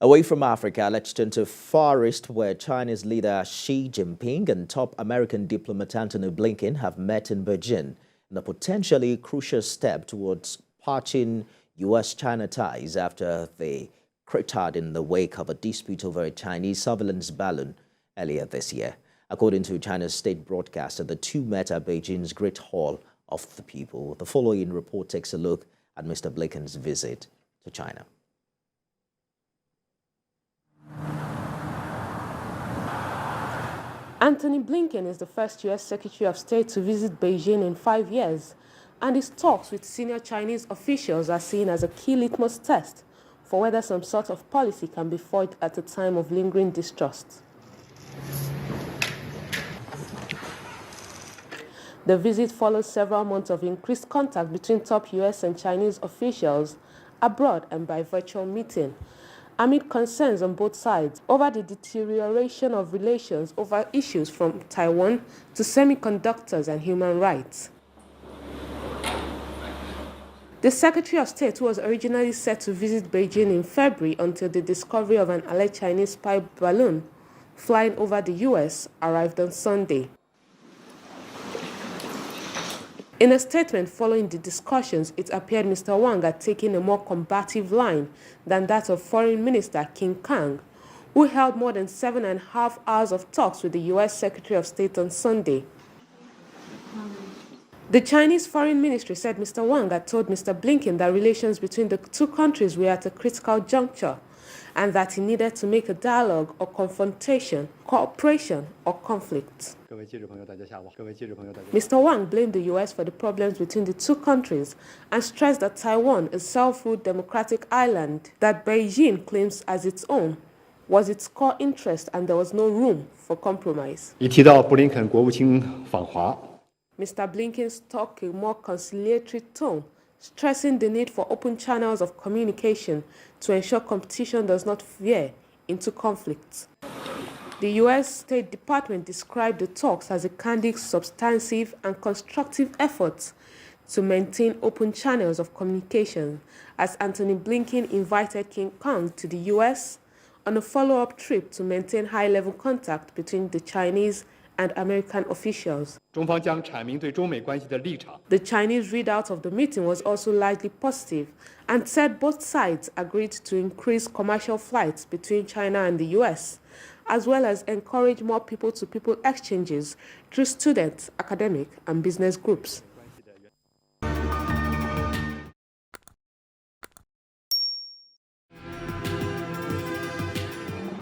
Away from Africa, let's turn to Far East, where Chinese leader Xi Jinping and top American diplomat Antony Blinken have met in Beijing in a potentially crucial step towards patching U.S.-China ties after they cratered in the wake of a dispute over a Chinese surveillance balloon earlier this year. According to China's state broadcaster, the two met at Beijing's Great Hall of the People. The following report takes a look at Mr. Blinken's visit to China. Antony Blinken is the first U.S. Secretary of State to visit Beijing in 5 years, and his talks with senior Chinese officials are seen as a key litmus test for whether some sort of policy can be forged at a time of lingering distrust. The visit follows several months of increased contact between top U.S. and Chinese officials abroad and by virtual meeting, amid concerns on both sides over the deterioration of relations over issues from Taiwan to semiconductors and human rights. The Secretary of State, who was originally set to visit Beijing in February until the discovery of an alleged Chinese spy balloon flying over the U.S., arrived on Sunday. In a statement following the discussions, it appeared Mr. Wang had taken a more combative line than that of Foreign Minister Qin Gang, who held more than 7.5 hours of talks with the U.S. Secretary of State on Sunday. The Chinese Foreign Ministry said Mr. Wang had told Mr. Blinken that relations between the two countries were at a critical juncture and that he needed to make a dialogue or confrontation, cooperation or conflict. Mr. Wang blamed the U.S. for the problems between the two countries and stressed that Taiwan, a self-ruled democratic island that Beijing claims as its own, was its core interest and there was no room for compromise. Mr. Blinken struck a more conciliatory tone, stressing the need for open channels of communication to ensure competition does not veer into conflict. The U.S. State Department described the talks as a candid, substantive, and constructive effort to maintain open channels of communication, as Antony Blinken invited Qin Gang to the U.S. on a follow-up trip to maintain high-level contact between the Chinese and American officials. The Chinese readout of the meeting was also largely positive and said both sides agreed to increase commercial flights between China and the U.S., as well as encourage more people-to-people exchanges through student, academic, and business groups.